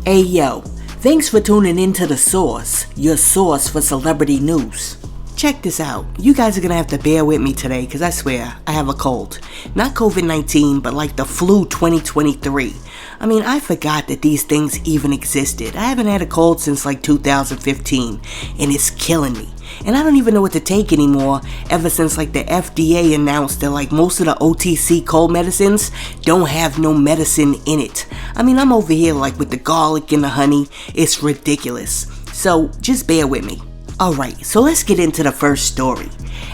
Hey yo, thanks for tuning in to The Source, your source for celebrity news. Check this out, you guys are gonna have to bear with me today because I swear, I have a cold. Not COVID-19, but like the flu 2023. I mean, I forgot that these things even existed. I haven't had a cold since like 2015, and it's killing me. And I don't even know what to take anymore ever since like the FDA announced that like most of the OTC cold medicines don't have no medicine in it. I mean, I'm over here like with the garlic and the honey. It's ridiculous. So just bear with me. Alright, so let's get into the first story.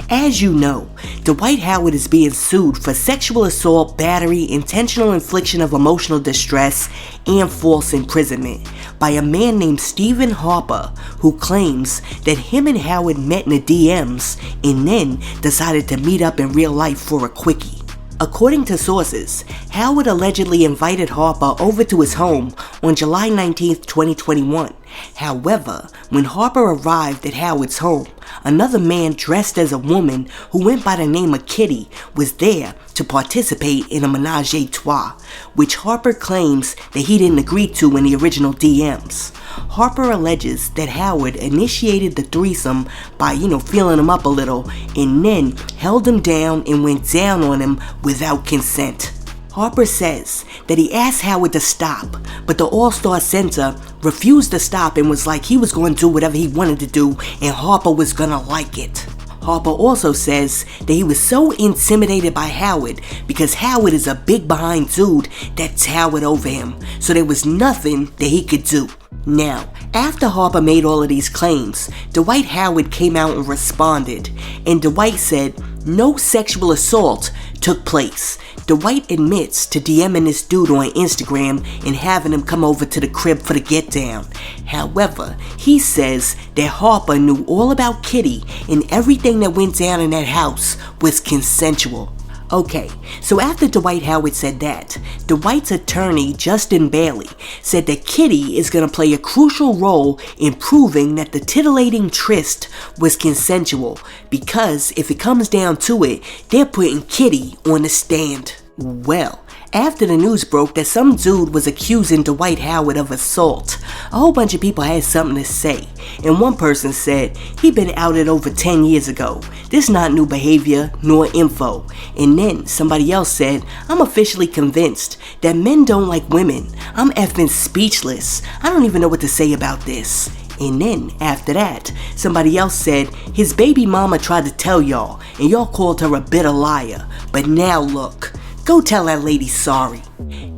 As you know, Dwight Howard is being sued for sexual assault, battery, intentional infliction of emotional distress, and false imprisonment by a man named Stephen Harper, who claims that him and Howard met in the DMs and then decided to meet up in real life for a quickie. According to sources, Howard allegedly invited Harper over to his home on July 19, 2021. However, when Harper arrived at Howard's home, another man dressed as a woman who went by the name of Kitty was there to participate in a menage a trois, which Harper claims that he didn't agree to in the original DMs. Harper alleges that Howard initiated the threesome by, feeling him up a little, and then held him down and went down on him without consent. Harper says that he asked Howard to stop, but the All-Star Center refused to stop and was like he was going to do whatever he wanted to do and Harper was gonna like it. Harper also says that he was so intimidated by Howard because Howard is a big behind dude that towered over him, so there was nothing that he could do. Now, after Harper made all of these claims, Dwight Howard came out and responded, and Dwight said no sexual assault took place. Dwight admits to DMing this dude on Instagram and having him come over to the crib for the get down. However, he says that Harper knew all about Kitty and everything that went down in that house was consensual. Okay, so after Dwight Howard said that, Dwight's attorney, Justin Bailey, said that Kitty is going to play a crucial role in proving that the titillating tryst was consensual, because if it comes down to it, they're putting Kitty on the stand. Well, after the news broke that some dude was accusing Dwight Howard of assault, a whole bunch of people had something to say, and one person said he'd been outed over 10 years ago. This not new behavior nor info. And then somebody else said, I'm officially convinced that men don't like women. I'm effing speechless. I don't even know what to say about this. And then, after that, somebody else said his baby mama tried to tell y'all, and y'all called her a bitter liar. But now look, go tell that lady sorry.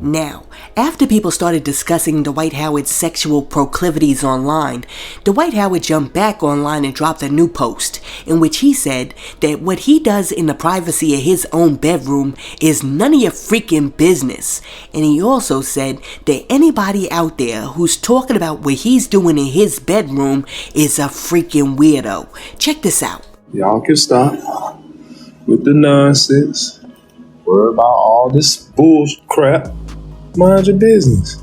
Now, after people started discussing Dwight Howard's sexual proclivities online, Dwight Howard jumped back online and dropped a new post in which he said that what he does in the privacy of his own bedroom is none of your freaking business. And he also said that anybody out there who's talking about what he's doing in his bedroom is a freaking weirdo. Check this out. Y'all can stop with the nonsense. Worry about all this bullshit crap. Mind your business.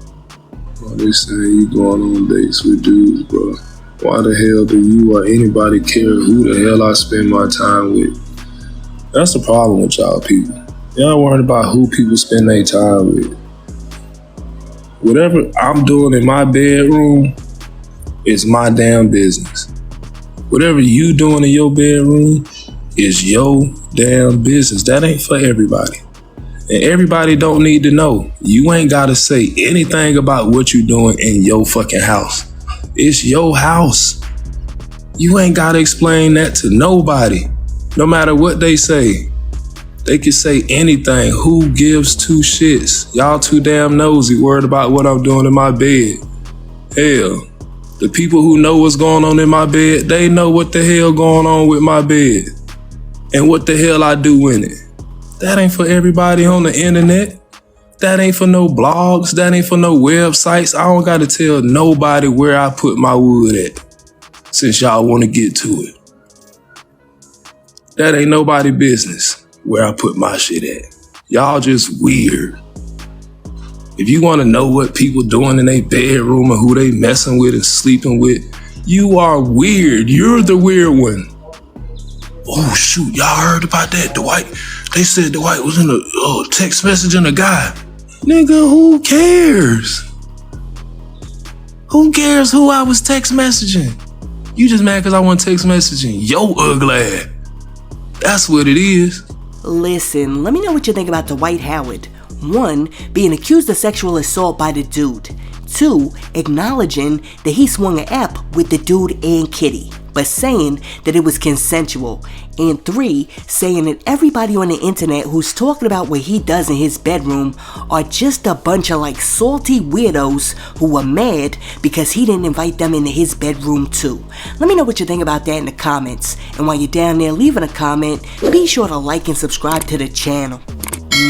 Well, they say you going on dates with dudes, bro. Why the hell do you or anybody care who the hell I spend my time with? That's the problem with y'all people. Y'all worried about who people spend their time with. Whatever I'm doing in my bedroom is my damn business. Whatever you doing in your bedroom is your damn business. That ain't for everybody. And everybody don't need to know. You ain't gotta say anything about what you doing in your fucking house. It's your house. You ain't gotta explain that to nobody. No matter what they say. They can say anything. Who gives two shits? Y'all too damn nosy, worried about what I'm doing in my bed. Hell, the people who know what's going on in my bed, they know what the hell going on with my bed. And what the hell I do in it. That ain't for everybody on the internet. That ain't for no blogs. That ain't for no websites. I don't gotta tell nobody where I put my wood at, since y'all wanna get to it. That ain't nobody business where I put my shit at. Y'all just weird. If you wanna know what people doing in their bedroom and who they messing with and sleeping with, you are weird. You're the weird one. Oh shoot, y'all heard about that, Dwight? They said Dwight was in a text message and a guy. Nigga, who cares? Who cares who I was text messaging? You just mad because I want text messaging yo ugly. That's what it is. Listen, let me know what you think about Dwight Howard. 1, being accused of sexual assault by the dude. 2, acknowledging that he swung an ep with the dude and Kitty, but saying that it was consensual. And 3, saying that everybody on the internet who's talking about what he does in his bedroom are just a bunch of like salty weirdos who are mad because he didn't invite them into his bedroom too. Let me know what you think about that in the comments. And while you're down there leaving a comment, be sure to like and subscribe to the channel.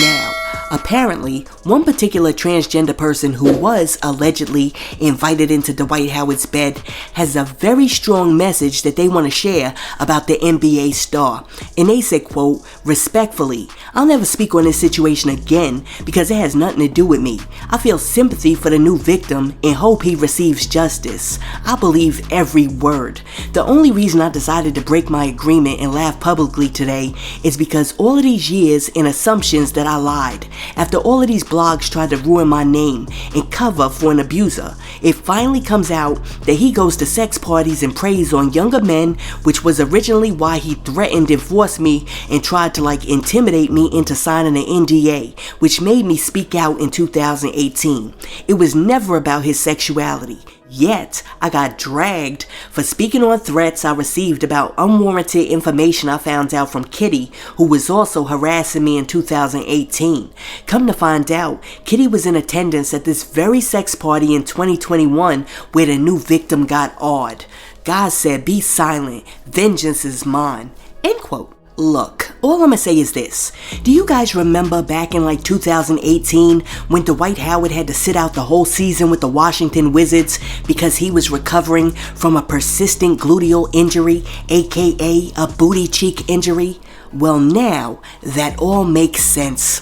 Now, apparently, one particular transgender person who was allegedly invited into Dwight Howard's bed has a very strong message that they want to share about the NBA star. And they said, quote, "Respectfully, I'll never speak on this situation again because it has nothing to do with me. I feel sympathy for the new victim and hope he receives justice. I believe every word. The only reason I decided to break my agreement and laugh publicly today is because all of these years and assumptions that I lied. After all of these blogs tried to ruin my name and cover for an abuser, it finally comes out that he goes to sex parties and preys on younger men, which was originally why he threatened and forced me and tried to like intimidate me into signing an NDA, which made me speak out in 2018. It was never about his sexuality. Yet, I got dragged for speaking on threats I received about unwarranted information I found out from Kitty, who was also harassing me in 2018. Come to find out, Kitty was in attendance at this very sex party in 2021 where the new victim got awed. God said, "Be silent, vengeance is mine." End quote. Look, all I'm gonna say is this. Do you guys remember back in like 2018 when Dwight Howard had to sit out the whole season with the Washington Wizards because he was recovering from a persistent gluteal injury, aka a booty cheek injury? Well, now that all makes sense.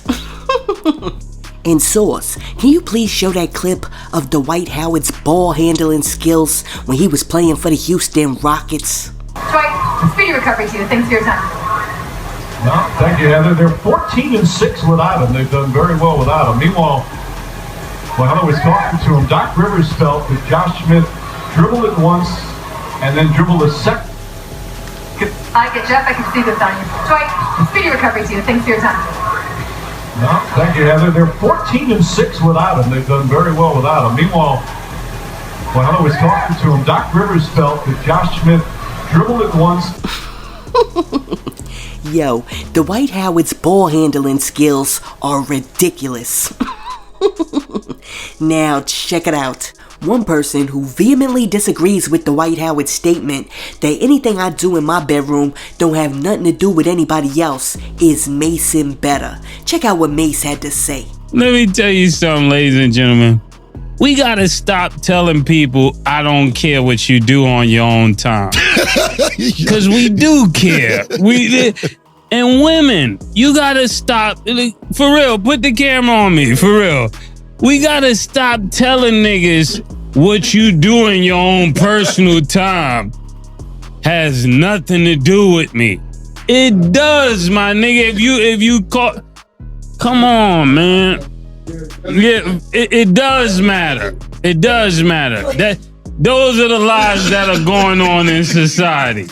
And Source, can you please show that clip of Dwight Howard's ball handling skills when he was playing for the Houston Rockets? Dwight, speedy recovery to you. Thanks for your time. No, thank you, Heather. They're 14-6 without him. They've done very well without him. Meanwhile, when Heather was talking to him, Doc Rivers felt that Josh Smith dribbled it once and then dribbled a second. I get Jeff. I can see this on you. Dwight, speedy recovery to you. Thanks for your time. No, thank you, Heather. They're 14-6 without him. They've done very well without him. Meanwhile, when Heather was talking to him, Doc Rivers felt that Josh Smith dribbled it once. Yo, Dwight Howard's ball handling skills are ridiculous. Now, check it out. One person who vehemently disagrees with Dwight Howard's statement that anything I do in my bedroom don't have nothing to do with anybody else is Mason Better. Check out what Mase had to say. Let me tell you something, ladies and gentlemen. We gotta stop telling people I don't care what you do on your own time. Cause we do care. And women, you gotta stop. For real, put the camera on me, for real. We gotta stop telling niggas what you do in your own personal time has nothing to do with me. It does, my nigga. If you call, come on, man. Yeah, it does matter. It does matter. Those are the lies that are going on in society.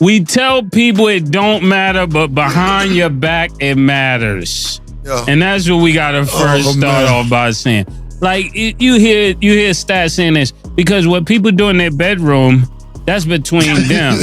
We tell people it don't matter, but behind your back, it matters. Yeah. And that's what we gotta first start off by saying. Like you hear stats saying this because what people do in their bedroom, that's between them.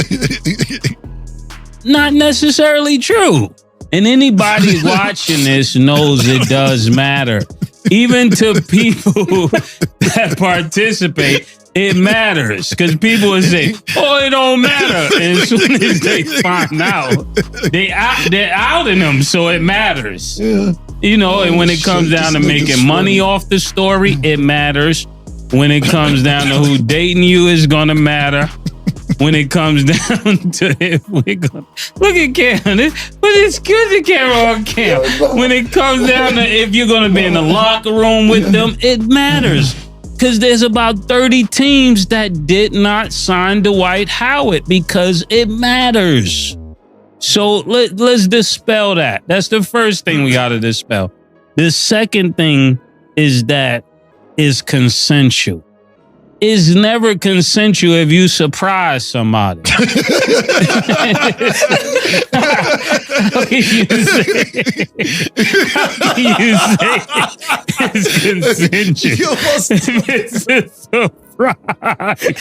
Not necessarily true. And anybody watching this knows it does matter. Even to people that participate, it matters. Because people will say, oh, it don't matter. And as soon as they find out, they're outing them, so it matters. Yeah. You know, and when it comes down to making money off the story, it matters. When it comes down to who dating you is gonna matter. When it comes down to if we're gonna look at Cam, but it's good the camera on Cam. When it comes down to if you're gonna be in the locker room with them, it matters. Because there's about 30 teams that did not sign Dwight Howard because it matters. So let's dispel that. That's the first thing we gotta dispel. The second thing is that is consensual. It's never consensual if you surprise somebody. How can you say it's consensual if it's a surprise?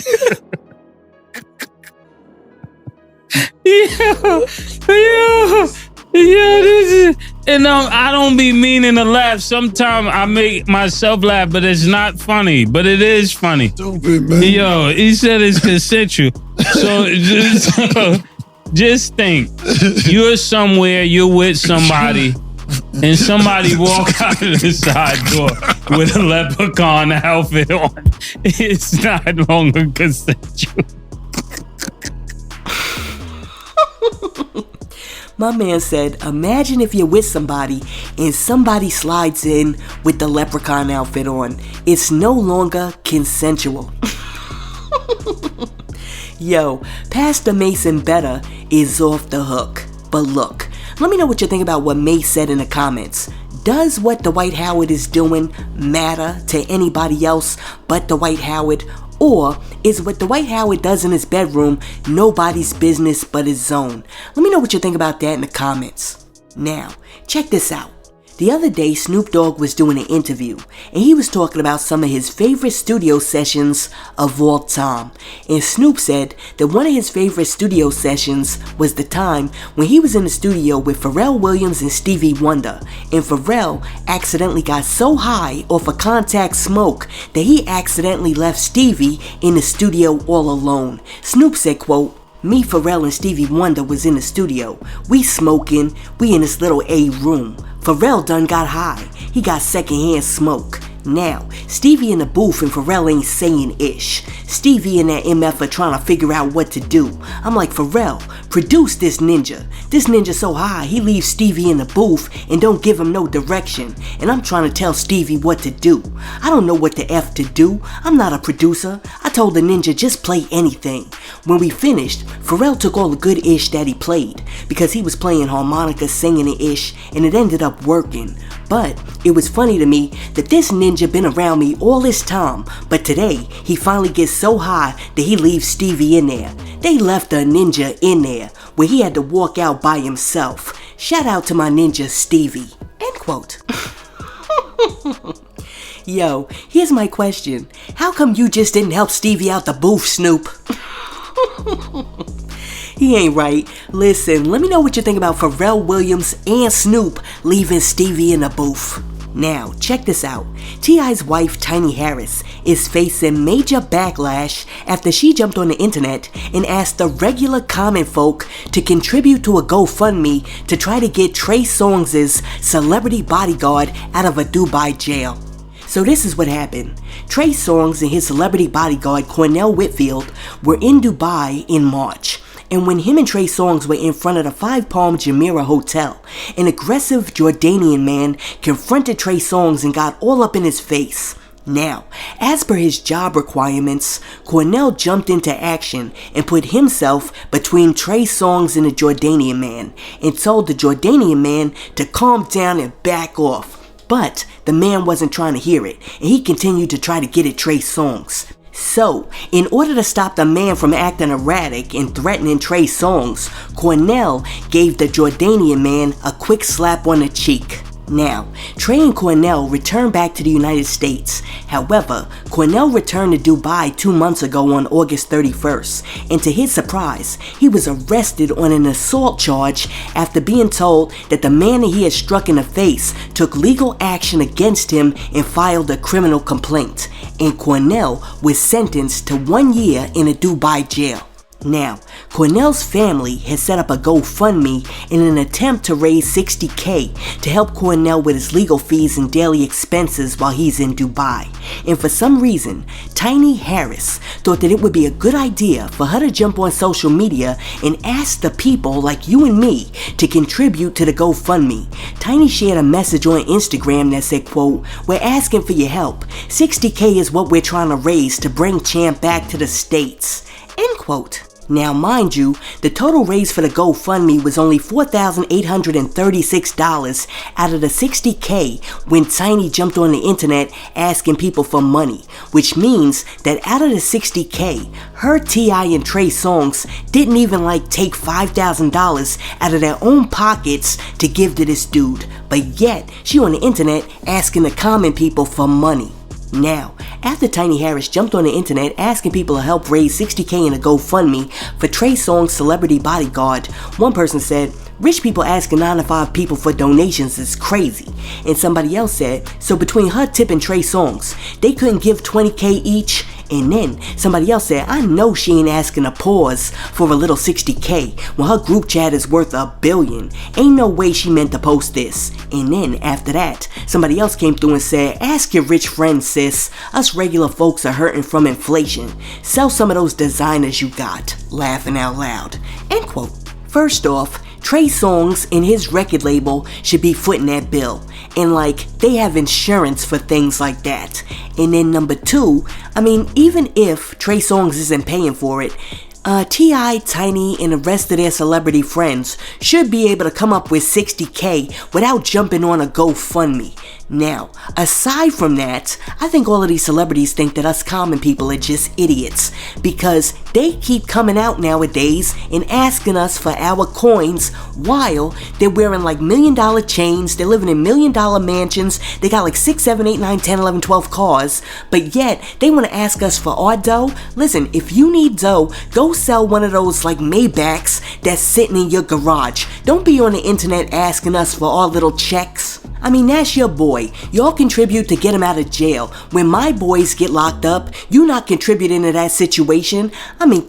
Yeah, this is, and I don't be meaning to laugh. Sometimes I make myself laugh, but it's not funny. But it is funny. Stupid, man. Yo, he said it's consensual. So just think, you're somewhere, you're with somebody, and somebody walk out of the side door with a leprechaun outfit on. It's not longer consensual. My man said, imagine if you're with somebody and somebody slides in with the leprechaun outfit on. It's no longer consensual. Yo, Pastor Mason Better is off the hook. But look, let me know what you think about what Mase said in the comments. Does what Dwight Howard is doing matter to anybody else but Dwight Howard? Or is what Dwight Howard does in his bedroom nobody's business but his own? Let me know what you think about that in the comments. Now, check this out. The other day, Snoop Dogg was doing an interview, and he was talking about some of his favorite studio sessions of all time. And Snoop said that one of his favorite studio sessions was the time when he was in the studio with Pharrell Williams and Stevie Wonder, and Pharrell accidentally got so high off of contact smoke that he accidentally left Stevie in the studio all alone. Snoop said, quote, "Me, Pharrell, and Stevie Wonder was in the studio. We smoking, we in this little A room. Pharrell done got high. He got secondhand smoke. Now, Stevie in the booth and Pharrell ain't saying ish. Stevie and that MF are trying to figure out what to do. I'm like, Pharrell, produce this ninja. This ninja so high, he leaves Stevie in the booth and don't give him no direction. And I'm trying to tell Stevie what to do. I don't know what the F to do. I'm not a producer. I told the ninja just play anything. When we finished, Pharrell took all the good ish that he played because he was playing harmonica, singing the ish, and it ended up working. But it was funny to me that this ninja been around me all this time, but today he finally gets so high that he leaves Stevie in there. They left a ninja in there where he had to walk out by himself. Shout out to my ninja Stevie." End quote. Yo, here's my question. How come you just didn't help Stevie out the booth, Snoop? He ain't right. Listen, let me know what you think about Pharrell Williams and Snoop leaving Stevie in the booth. Now, check this out. T.I.'s wife, Tiny Harris, is facing major backlash after she jumped on the internet and asked the regular common folk to contribute to a GoFundMe to try to get Trey Songz' celebrity bodyguard out of a Dubai jail. So this is what happened. Trey Songz and his celebrity bodyguard Cornell Whitfield were in Dubai in March. And when him and Trey Songz were in front of the Five Palm Jumeirah Hotel, an aggressive Jordanian man confronted Trey Songz and got all up in his face. Now, as per his job requirements, Cornell jumped into action and put himself between Trey Songz and the Jordanian man and told the Jordanian man to calm down and back off. But the man wasn't trying to hear it, and he continued to try to get at Trey Songz. So, in order to stop the man from acting erratic and threatening Trey Songz, Cornell gave the Jordanian man a quick slap on the cheek. Now, Trey and Cornell returned back to the United States. However, Cornell returned to Dubai 2 months ago on August 31st, and to his surprise, he was arrested on an assault charge after being told that the man that he had struck in the face took legal action against him and filed a criminal complaint, and Cornell was sentenced to 1 year in a Dubai jail. Now, Cornell's family has set up a GoFundMe in an attempt to raise $60K to help Cornell with his legal fees and daily expenses while he's in Dubai. And for some reason, Tiny Harris thought that it would be a good idea for her to jump on social media and ask the people like you and me to contribute to the GoFundMe. Tiny shared a message on Instagram that said, quote, "We're asking for your help. $60K is what we're trying to raise to bring Champ back to the States." End quote. Now, mind you, the total raised for the GoFundMe was only $4,836 out of the $60K when Tiny jumped on the internet asking people for money, which means that out of the $60K, her, T.I., and Trey Songz didn't even take $5,000 out of their own pockets to give to this dude, but yet she on the internet asking the common people for money. Now, after Tiny Harris jumped on the internet asking people to help raise $60K in a GoFundMe for Trey Songz' celebrity bodyguard, one person said, "Rich people asking 9 to 5 people for donations is crazy." And somebody else said, so between her tip and Trey Songz, they couldn't give $20K each? And then somebody else said, "I know she ain't asking a pause for a little $60K when her group chat is worth $1 billion. Ain't no way she meant to post this." And then after that, somebody else came through and said, "Ask your rich friends, sis. Us regular folks are hurting from inflation. Sell some of those designers you got." Laughing out loud. End quote. First off, Trey Songz and his record label should be footing that bill. And they have insurance for things like that. And then number 2, even if Trey Songz isn't paying for it, T.I., Tiny, and the rest of their celebrity friends should be able to come up with $60K without jumping on a GoFundMe. Now, aside from that, I think all of these celebrities think that us common people are just idiots because they keep coming out nowadays and asking us for our coins while they're wearing $1 million chains, they're living in $1 million mansions, they got 6, 7, 8, 9, 10, 11, 12 cars, but yet they want to ask us for our dough. Listen, if you need dough, go sell one of those Maybachs that's sitting in your garage. Don't be on the internet asking us for our little checks. That's your boy. Y'all contribute to get him out of jail. When my boys get locked up, you not contributing to that situation?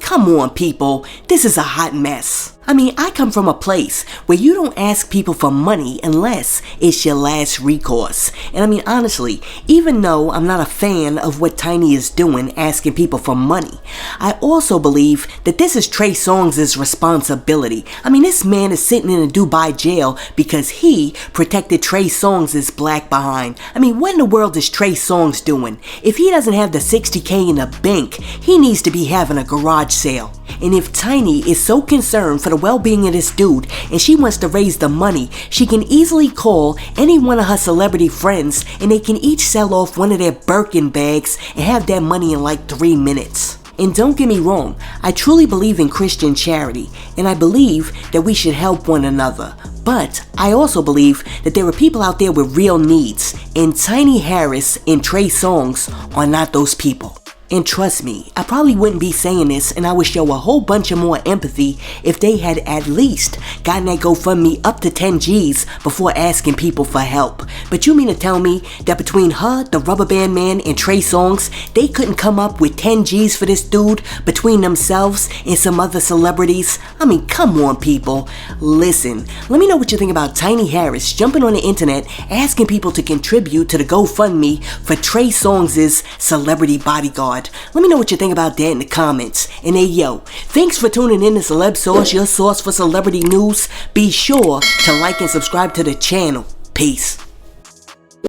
Come on, people. This is a hot mess. I come from a place where you don't ask people for money unless it's your last recourse. And honestly, even though I'm not a fan of what Tiny is doing asking people for money, I also believe that this is Trey Songz' responsibility. This man is sitting in a Dubai jail because he protected Trey Songz' black behind. What in the world is Trey Songz doing? If he doesn't have the $60K in the bank, he needs to be having a garage sale. And if Tiny is so concerned for the well-being of this dude and she wants to raise the money, she can easily call any one of her celebrity friends and they can each sell off one of their Birkin bags and have that money in 3 minutes. And don't get me wrong, I truly believe in Christian charity and I believe that we should help one another. But I also believe that there are people out there with real needs, and Tiny Harris and Trey Songz are not those people. And trust me, I probably wouldn't be saying this and I would show a whole bunch of more empathy if they had at least gotten that GoFundMe up to 10 G's before asking people for help. But you mean to tell me that between her, the Rubber Band Man, and Trey Songz, they couldn't come up with 10 G's for this dude between themselves and some other celebrities? Come on, people. Listen, let me know what you think about Tiny Harris jumping on the internet asking people to contribute to the GoFundMe for Trey Songz' celebrity bodyguard. Let me know what you think about that in the comments. And hey yo, thanks for tuning in to Celeb Source, your source for celebrity news. Be sure to like and subscribe to the channel. Peace.